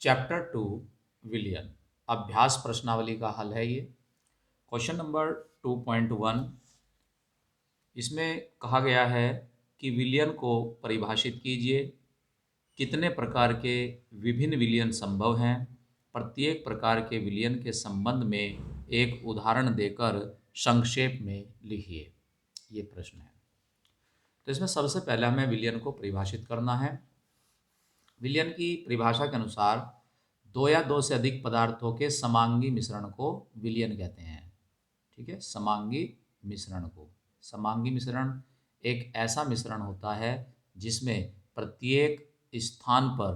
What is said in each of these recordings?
Chapter 2 विलियन अभ्यास प्रश्नावली का हल है ये। क्वेश्चन नंबर 2.1 इसमें कहा गया है कि विलियन को परिभाषित कीजिए। कितने प्रकार के विभिन्न विलियन संभव हैं? प्रत्येक प्रकार के विलियन के संबंध में एक उदाहरण देकर संक्षेप में लिखिए। ये प्रश्न है। तो इसमें सबसे पहले हमें विलियन को परिभाषित करना है। विलियन की परिभाषा के अनुसार दो या दो से अधिक पदार्थों के समांगी मिश्रण को विलियन कहते हैं। ठीक है, समांगी मिश्रण एक ऐसा मिश्रण होता है जिसमें प्रत्येक स्थान पर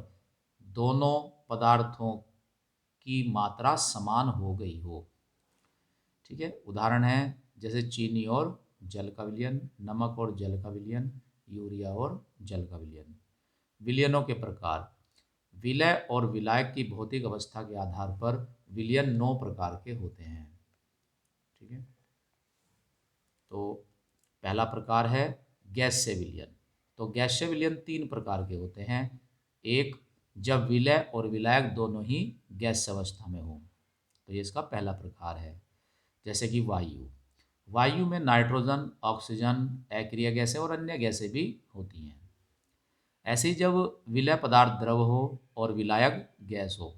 दोनों पदार्थों की मात्रा समान हो गई हो। ठीक है, उदाहरण है जैसे चीनी और जल का विलयन, नमक और जल का विलयन, यूरिया और जल का विलयन। विलयनों के प्रकार। विलय और विलायक की भौतिक अवस्था के आधार पर विलयन 9 प्रकार के होते हैं। ठीक है, तो पहला प्रकार है गैसीय विलयन। तो गैसीय विलयन 3 प्रकार के होते हैं। एक, जब विलय और विलायक दोनों ही गैस अवस्था में हो, तो ये इसका पहला प्रकार है। जैसे कि वायु में नाइट्रोजन, ऑक्सीजन, अक्रिय गैसें और अन्य गैसें भी होती हैं। ऐसे ही जब विलय पदार्थ द्रव हो और विलायक गैस हो,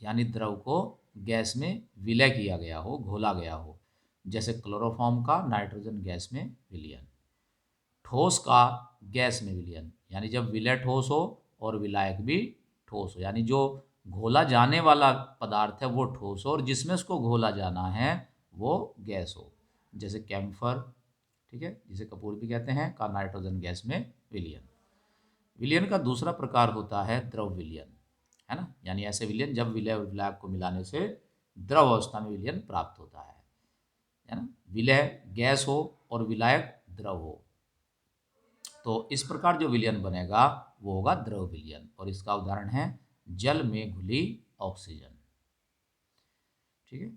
यानी द्रव को गैस में विलय किया गया हो, घोला गया हो, जैसे क्लोरोफॉर्म का नाइट्रोजन गैस में विलयन। ठोस का गैस में विलयन, यानी जब विलय ठोस हो और विलायक भी ठोस हो, यानी जो घोला जाने वाला पदार्थ है वो ठोस हो और जिसमें उसको घोला जाना है वो गैस हो, जैसे कैम्फर, ठीक है, जिसे कपूर भी कहते हैं, का नाइट्रोजन गैस में विलयन। विलयन का दूसरा प्रकार होता है द्रव विलयन, है ना, यानी ऐसे विलयन जब विलय और विलायक को मिलाने से द्रव अवस्था में विलयन प्राप्त होता है ना। विलय गैस हो और विलायक द्रव हो, तो इस प्रकार जो विलयन बनेगा वो होगा द्रव विलयन, और इसका उदाहरण है जल में घुली ऑक्सीजन। ठीक है,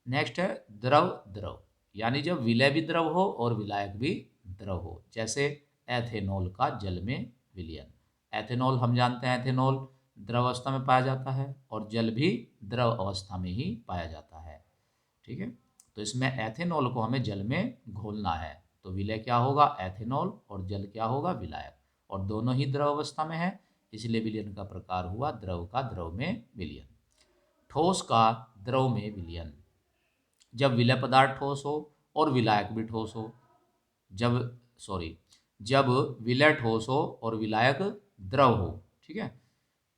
नेक्स्ट है द्रव द्रव, यानी जब विलय भी द्रव हो और विलायक भी द्रव हो, जैसे एथेनॉल का जल में विलयन। एथेनॉल हम जानते हैं एथेनॉल द्रव अवस्था में पाया जाता है और जल भी द्रव अवस्था में ही पाया जाता है। ठीक है, तो इसमें एथेनॉल को हमें जल में घोलना है, तो विलय क्या होगा एथेनॉल और जल क्या होगा विलायक, और दोनों ही द्रव अवस्था में है, इसलिए विलयन का प्रकार हुआ द्रव का द्रव में विलयन। ठोस का द्रव में विलयन, जब विलय पदार्थ ठोस हो और विलायक भी ठोस हो, जब सॉरी जब विलय ठोस हो और विलायक द्रव हो। ठीक है,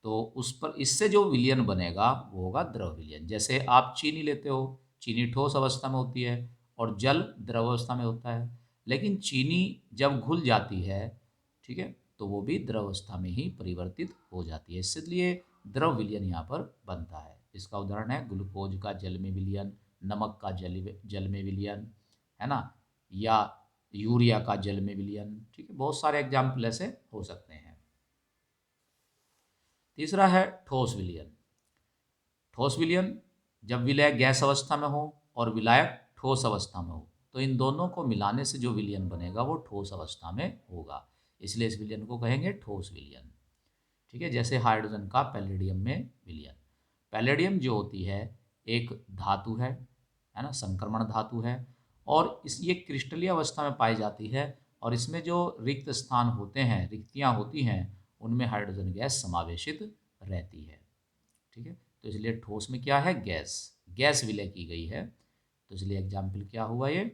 तो उस पर इससे जो विलयन बनेगा वो होगा द्रव विलयन। जैसे आप चीनी लेते हो, चीनी ठोस अवस्था में होती है और जल द्रव अवस्था में होता है, लेकिन चीनी जब घुल जाती है, ठीक है, तो वो भी द्रव अवस्था में ही परिवर्तित हो जाती है, इसलिए द्रव विलयन यहाँ पर बनता है। इसका उदाहरण है ग्लूकोज का जल में विलयन, नमक का जल में विलयन, है ना, या यूरिया का जल में विलयन। ठीक है, बहुत सारे एग्जाम्पल ऐसे हो सकते हैं। तीसरा है ठोस विलयन। ठोस विलयन, जब विलय गैस अवस्था में हो और विलायक ठोस अवस्था में हो, तो इन दोनों को मिलाने से जो विलयन बनेगा वो ठोस अवस्था में होगा, इसलिए इस विलयन को कहेंगे ठोस विलयन। ठीक है, जैसे हाइड्रोजन का पैलेडियम में विलयन। पैलेडियम जो होती है एक धातु है ना, संक्रमण धातु है, और इस ये क्रिस्टलीय अवस्था में पाई जाती है, और इसमें जो रिक्त स्थान होते हैं, रिक्तियाँ होती हैं, उनमें हाइड्रोजन गैस समावेशित रहती है। ठीक है, तो इसलिए ठोस में क्या है गैस, गैस विलय की गई है, तो इसलिए एग्जाम्पल क्या हुआ ये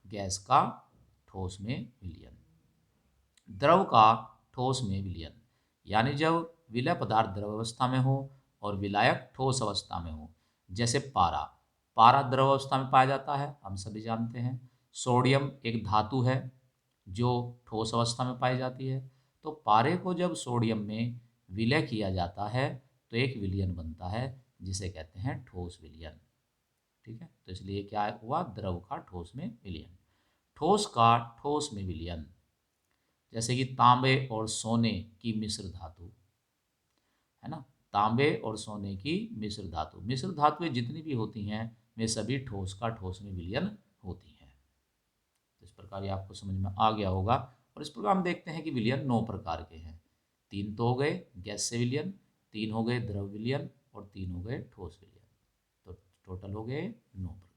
गैस का ठोस में विलयन। द्रव का ठोस में विलयन, यानी जब विलय पदार्थ द्रव अवस्था में हो और विलायक ठोस अवस्था में हो, जैसे पारा। पारा द्रव अवस्था में पाया जाता है, हम सभी जानते हैं। सोडियम एक धातु है जो ठोस अवस्था में पाई जाती है, तो पारे को जब सोडियम में विलय किया जाता है तो एक विलयन बनता है जिसे कहते हैं ठोस विलयन। ठीक है, तो इसलिए क्या हुआ द्रव का ठोस में विलयन। ठोस का ठोस में विलयन, जैसे कि तांबे और सोने की मिश्र धातु, है ना, तांबे और सोने की मिश्र धातुएं जितनी भी होती हैं वे सभी ठोस का ठोस में विलयन होती हैं। इस प्रकार ये आपको समझ में आ गया होगा। और इस प्रकार हम देखते हैं कि विलयन 9 प्रकार के हैं। 3 तो हो गए गैस से विलयन, 3 हो गए द्रव विलयन और 3 हो गए ठोस विलयन। तो टोटल हो गए 9 प्रक्रिया।